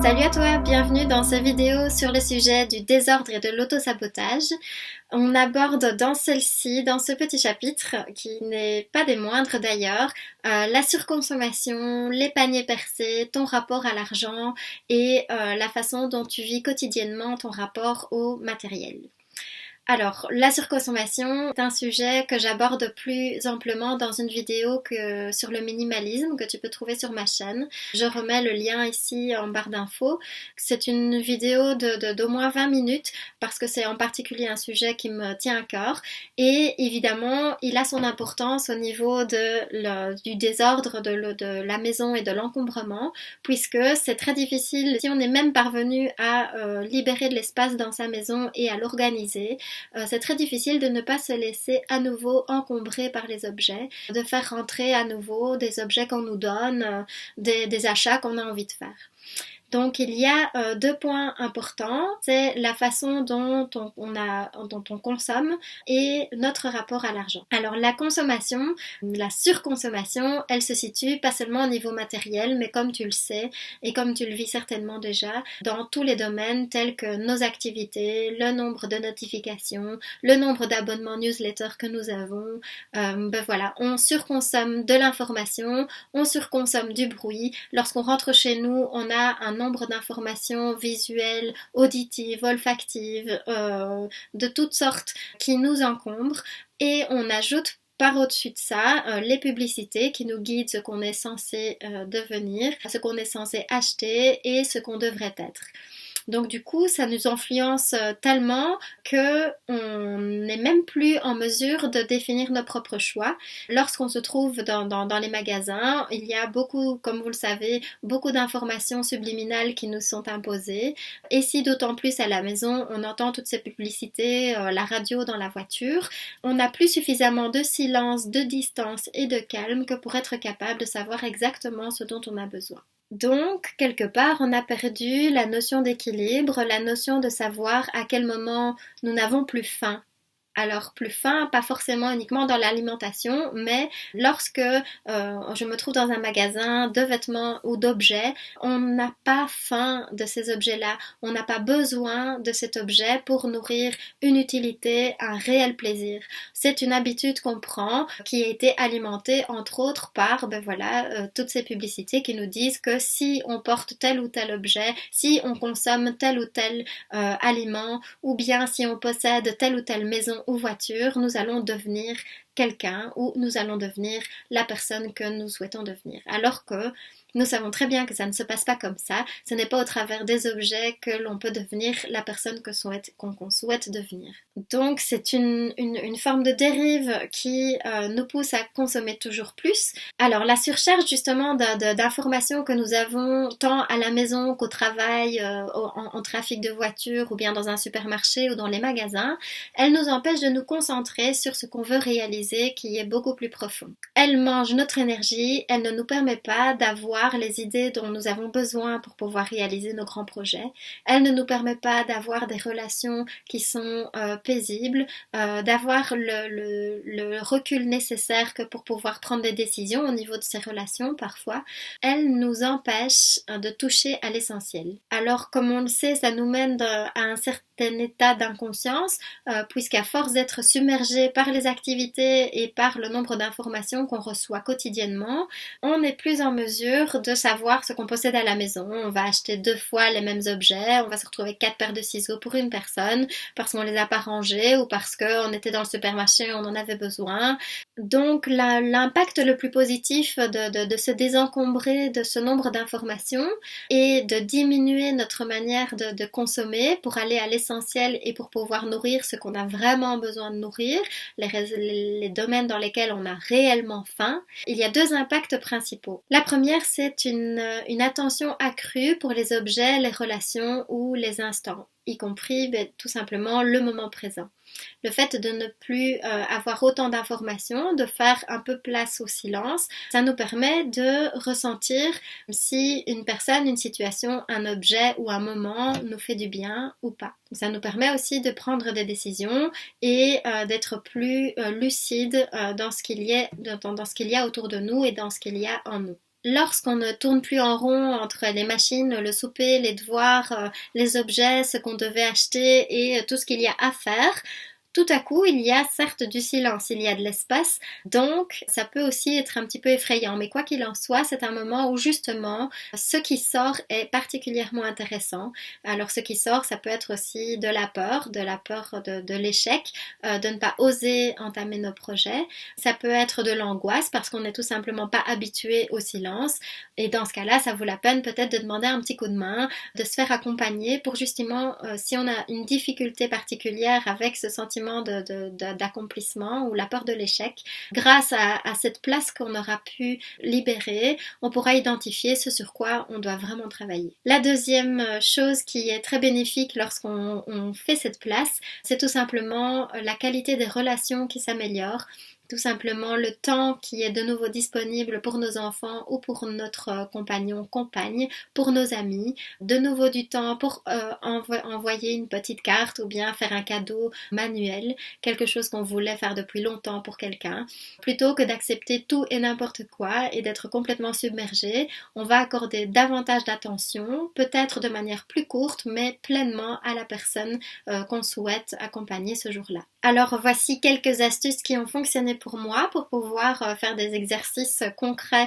Salut à toi, bienvenue dans cette vidéo sur le sujet du désordre et de l'autosabotage. On aborde dans celle-ci, dans ce petit chapitre, qui n'est pas des moindres d'ailleurs, la surconsommation, les paniers percés, ton rapport à l'argent et la façon dont tu vis quotidiennement ton rapport au matériel. Alors, la surconsommation est un sujet que j'aborde plus amplement dans une vidéo sur le minimalisme que tu peux trouver sur ma chaîne. Je remets le lien ici en barre d'infos. C'est une vidéo d'au moins 20 minutes parce que c'est en particulier un sujet qui me tient à cœur. Et évidemment, il a son importance au niveau du désordre de la maison et de l'encombrement puisque c'est très difficile, si on est même parvenu à libérer de l'espace dans sa maison et à l'organiser, c'est très difficile de ne pas se laisser à nouveau encombrer par les objets, de faire rentrer à nouveau des objets qu'on nous donne, des achats qu'on a envie de faire. Donc il y a deux points importants, c'est la façon dont on consomme et notre rapport à l'argent. Alors la consommation, la surconsommation, elle se situe pas seulement au niveau matériel, mais comme tu le sais et comme tu le vis certainement déjà, dans tous les domaines tels que nos activités, le nombre de notifications, le nombre d'abonnements newsletters que nous avons, voilà, on surconsomme de l'information, on surconsomme du bruit. Lorsqu'on rentre chez nous, on a un nombre d'informations visuelles, auditives, olfactives, de toutes sortes qui nous encombrent et on ajoute par au-dessus de ça, les publicités qui nous guident ce qu'on est censé devenir, ce qu'on est censé acheter et ce qu'on devrait être. Donc du coup, ça nous influence tellement qu'on n'est même plus en mesure de définir nos propres choix. Lorsqu'on se trouve dans les magasins, il y a beaucoup, comme vous le savez, beaucoup d'informations subliminales qui nous sont imposées. Et si d'autant plus à la maison, on entend toutes ces publicités, la radio dans la voiture, on n'a plus suffisamment de silence, de distance et de calme que pour être capable de savoir exactement ce dont on a besoin. Donc, quelque part, on a perdu la notion d'équilibre, la notion de savoir à quel moment nous n'avons plus faim. Alors, plus faim, pas forcément uniquement dans l'alimentation, mais lorsque je me trouve dans un magasin de vêtements ou d'objets, on n'a pas faim de ces objets-là. On n'a pas besoin de cet objet pour nourrir une utilité, un réel plaisir. C'est une habitude qu'on prend qui a été alimentée entre autres par toutes ces publicités qui nous disent que si on porte tel ou tel objet, si on consomme tel ou tel aliment, ou bien si on possède telle ou telle maison ou voiture, nous allons devenir quelqu'un ou nous allons devenir la personne que nous souhaitons devenir. Alors que nous savons très bien que ça ne se passe pas comme ça. Ce n'est pas au travers des objets que l'on peut devenir la personne qu'on souhaite devenir. Donc c'est une forme de dérive qui nous pousse à consommer toujours plus. Alors la surcharge justement d'informations que nous avons tant à la maison qu'au travail, en trafic de voiture ou bien dans un supermarché ou dans les magasins, elle nous empêche de nous concentrer sur ce qu'on veut réaliser qui est beaucoup plus profond. Elle mange notre énergie, elle ne nous permet pas d'avoir les idées dont nous avons besoin pour pouvoir réaliser nos grands projets. Elle ne nous permet pas d'avoir des relations qui sont paisibles, d'avoir le recul nécessaire que pour pouvoir prendre des décisions au niveau de ces relations parfois. Elle nous empêche de toucher à l'essentiel. Alors comme on le sait, ça nous mène à un certain état d'inconscience puisqu'à force d'être submergé par les activités et par le nombre d'informations qu'on reçoit quotidiennement, on n'est plus en mesure de savoir ce qu'on possède à la maison. On va acheter 2 fois les mêmes objets, on va se retrouver avec 4 paires de ciseaux pour une personne parce qu'on les a pas rangés ou parce qu'on était dans le supermarché et on en avait besoin. Donc l'impact le plus positif de se désencombrer de ce nombre d'informations et de diminuer notre manière de consommer pour aller à l'essentiel et pour pouvoir nourrir ce qu'on a vraiment besoin de nourrir, les domaines dans lesquels on a réellement faim, il y a 2 impacts principaux. La première, c'est une attention accrue pour les objets, les relations ou les instants, y compris tout simplement le moment présent. Le fait de ne plus avoir autant d'informations, de faire un peu place au silence, ça nous permet de ressentir si une personne, une situation, un objet ou un moment nous fait du bien ou pas. Ça nous permet aussi de prendre des décisions et d'être plus lucide dans ce qu'il y a autour de nous et dans ce qu'il y a en nous. lorsqu'on ne tourne plus en rond entre les machines, le souper, les devoirs, les objets, ce qu'on devait acheter et tout ce qu'il y a à faire, tout à coup, il y a certes du silence, il y a de l'espace, donc ça peut aussi être un petit peu effrayant. Mais quoi qu'il en soit, c'est un moment où justement, ce qui sort est particulièrement intéressant. Alors ce qui sort, ça peut être aussi de la peur de l'échec, de ne pas oser entamer nos projets. Ça peut être de l'angoisse parce qu'on n'est tout simplement pas habitué au silence. Et dans ce cas-là, ça vaut la peine peut-être de demander un petit coup de main, de se faire accompagner pour justement, si on a une difficulté particulière avec ce sentiment d'accomplissement ou la peur de l'échec, grâce à cette place qu'on aura pu libérer, on pourra identifier ce sur quoi on doit vraiment travailler. La deuxième chose qui est très bénéfique lorsqu'on fait cette place, c'est tout simplement la qualité des relations qui s'améliore. Tout simplement le temps qui est de nouveau disponible pour nos enfants ou pour notre compagnon, compagne, pour nos amis, de nouveau du temps pour envoyer une petite carte ou bien faire un cadeau manuel, quelque chose qu'on voulait faire depuis longtemps pour quelqu'un. Plutôt que d'accepter tout et n'importe quoi et d'être complètement submergé, on va accorder davantage d'attention, peut-être de manière plus courte, mais pleinement à la personne qu'on souhaite accompagner ce jour-là. Alors voici quelques astuces qui ont fonctionné pour moi pour pouvoir faire des exercices concrets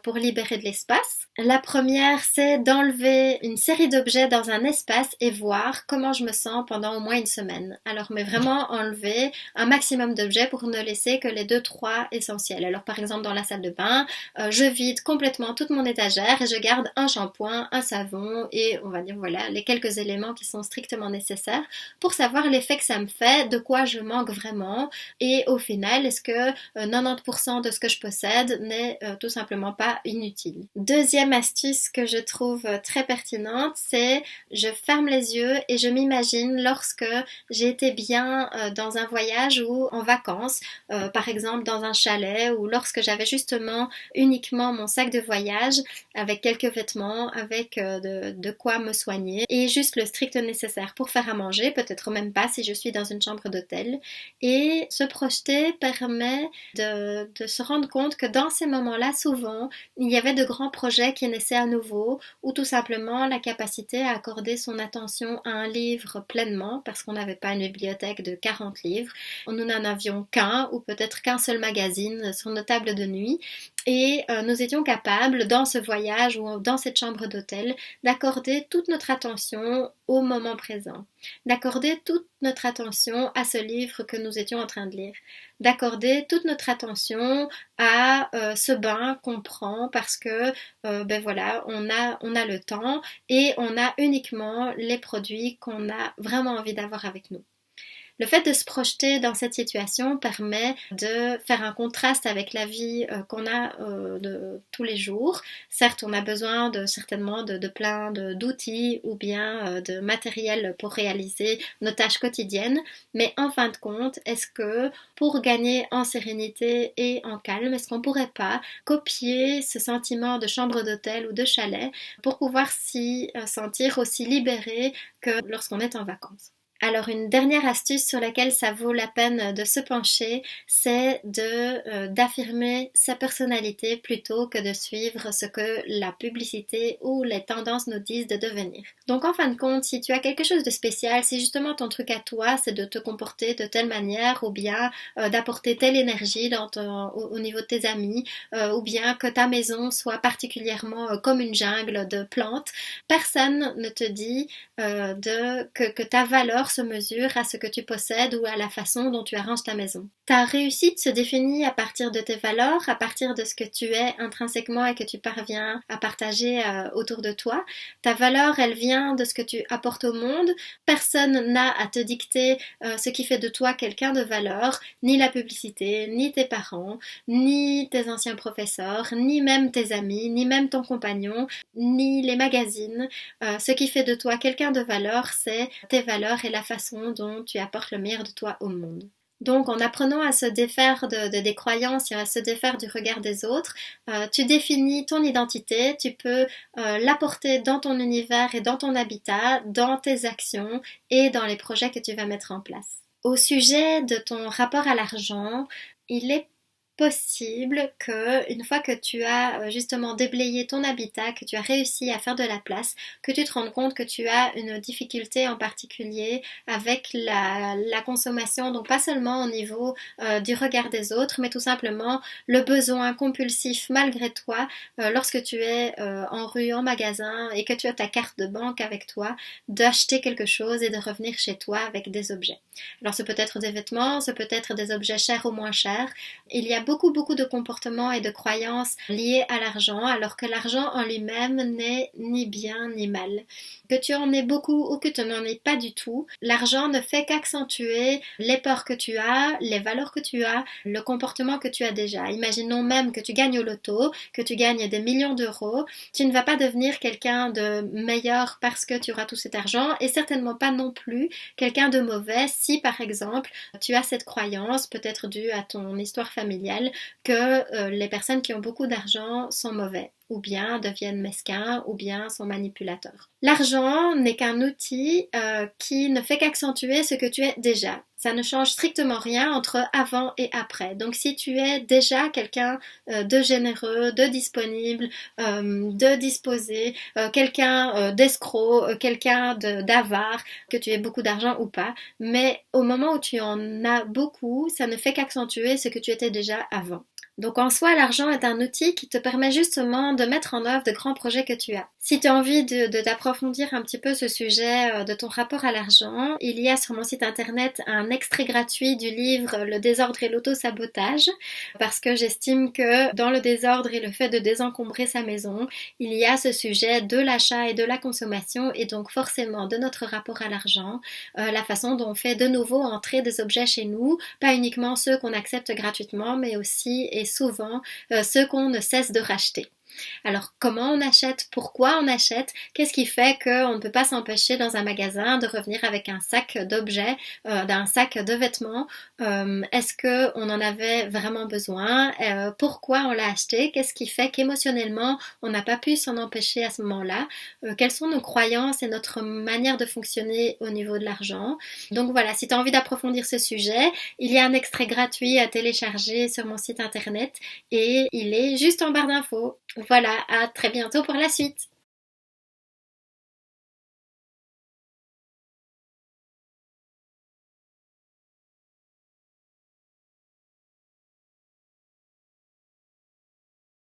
pour libérer de l'espace. La première, c'est d'enlever une série d'objets dans un espace et voir comment je me sens pendant au moins une semaine. Alors mais vraiment enlever un maximum d'objets pour ne laisser que les 2-3 essentiels. Alors par exemple dans la salle de bain, je vide complètement toute mon étagère et je garde un shampoing, un savon et on va dire voilà les quelques éléments qui sont strictement nécessaires pour savoir l'effet que ça me fait, de quoi je manque vraiment et au final est-ce que 90% de ce que je possède n'est tout simplement pas inutile. Deuxième astuce que je trouve très pertinente, c'est je ferme les yeux et je m'imagine lorsque j'ai été bien dans un voyage ou en vacances, par exemple dans un chalet ou lorsque j'avais justement uniquement mon sac de voyage avec quelques vêtements, avec de quoi me soigner et juste le strict nécessaire pour faire à manger, peut-être même pas si je suis dans une chambre d'hôtel. Et se projeter permet de se rendre compte que dans ces moments-là, souvent, il y avait de grands projets qui naissaient à nouveau ou tout simplement la capacité à accorder son attention à un livre pleinement parce qu'on n'avait pas une bibliothèque de 40 livres. Nous n'en avions qu'un ou peut-être qu'un seul magazine sur nos tables de nuit et nous étions capables dans ce voyage ou dans cette chambre d'hôtel d'accorder toute notre attention au moment présent, d'accorder toute notre attention à ce livre que nous étions en train de lire, d'accorder toute notre attention à ce bain qu'on prend parce que ben voilà, on a le temps et on a uniquement les produits qu'on a vraiment envie d'avoir avec nous. Le fait de se projeter dans cette situation permet de faire un contraste avec la vie qu'on a de tous les jours. Certes, on a besoin certainement de plein d'outils ou bien de matériel pour réaliser nos tâches quotidiennes, mais en fin de compte, est-ce que pour gagner en sérénité et en calme, est-ce qu'on ne pourrait pas copier ce sentiment de chambre d'hôtel ou de chalet pour pouvoir s'y sentir aussi libéré que lorsqu'on est en vacances? Alors une dernière astuce sur laquelle ça vaut la peine de se pencher, c'est d'affirmer sa personnalité plutôt que de suivre ce que la publicité ou les tendances nous disent de devenir. Donc en fin de compte, si tu as quelque chose de spécial, si justement ton truc à toi c'est de te comporter de telle manière ou bien d'apporter telle énergie au niveau de tes amis ou bien que ta maison soit particulièrement comme une jungle de plantes, personne ne te dit que ta valeur se mesure à ce que tu possèdes ou à la façon dont tu arranges ta maison. Ta réussite se définit à partir de tes valeurs, à partir de ce que tu es intrinsèquement et que tu parviens à partager autour de toi. Ta valeur, elle vient de ce que tu apportes au monde. Personne n'a à te dicter ce qui fait de toi quelqu'un de valeur, ni la publicité, ni tes parents, ni tes anciens professeurs, ni même tes amis, ni même ton compagnon, ni les magazines. Ce qui fait de toi quelqu'un de valeur, c'est tes valeurs et la façon dont tu apportes le meilleur de toi au monde. Donc en apprenant à se défaire des croyances et à se défaire du regard des autres, tu définis ton identité, tu peux l'apporter dans ton univers et dans ton habitat, dans tes actions et dans les projets que tu vas mettre en place. Au sujet de ton rapport à l'argent, il est possible que une fois que tu as justement déblayé ton habitat, que tu as réussi à faire de la place, que tu te rendes compte que tu as une difficulté en particulier avec la consommation, donc pas seulement au niveau du regard des autres, mais tout simplement le besoin compulsif malgré toi, lorsque tu es en rue, en magasin et que tu as ta carte de banque avec toi, d'acheter quelque chose et de revenir chez toi avec des objets. Alors ce peut être des vêtements, ce peut être des objets chers ou moins chers. Il y a beaucoup de comportements et de croyances liés à l'argent, alors que l'argent en lui-même n'est ni bien ni mal. Que tu en aies beaucoup ou que tu n'en aies pas du tout, l'argent ne fait qu'accentuer les peurs que tu as, les valeurs que tu as, le comportement que tu as déjà. Imaginons même que tu gagnes au loto, que tu gagnes des millions d'euros, tu ne vas pas devenir quelqu'un de meilleur parce que tu auras tout cet argent et certainement pas non plus quelqu'un de mauvais si par exemple tu as cette croyance, peut-être due à ton histoire familiale, que les personnes qui ont beaucoup d'argent sont mauvais, ou bien deviennent mesquins, ou bien sont manipulateurs. L'argent n'est qu'un outil qui ne fait qu'accentuer ce que tu es déjà. Ça ne change strictement rien entre avant et après. Donc si tu es déjà quelqu'un de généreux, de disponible, de disposé, quelqu'un d'escroc, quelqu'un d'avare, que tu aies beaucoup d'argent ou pas, mais au moment où tu en as beaucoup, ça ne fait qu'accentuer ce que tu étais déjà avant. Donc en soi, l'argent est un outil qui te permet justement de mettre en œuvre de grands projets que tu as. Si tu as envie de t'approfondir un petit peu ce sujet de ton rapport à l'argent, il y a sur mon site internet un extrait gratuit du livre Le désordre et l'auto-sabotage, parce que j'estime que dans le désordre et le fait de désencombrer sa maison, il y a ce sujet de l'achat et de la consommation et donc forcément de notre rapport à l'argent, la façon dont on fait de nouveau entrer des objets chez nous, pas uniquement ceux qu'on accepte gratuitement, mais aussi et souvent ceux qu'on ne cesse de racheter. Alors comment on achète, pourquoi on achète, qu'est-ce qui fait qu'on ne peut pas s'empêcher dans un magasin de revenir avec un sac d'objets, d'un sac de vêtements, est-ce qu'on en avait vraiment besoin, pourquoi on l'a acheté, qu'est-ce qui fait qu'émotionnellement on n'a pas pu s'en empêcher à ce moment-là, quelles sont nos croyances et notre manière de fonctionner au niveau de l'argent. Donc voilà, si tu as envie d'approfondir ce sujet, il y a un extrait gratuit à télécharger sur mon site internet et il est juste en barre d'infos. Voilà, à très bientôt pour la suite.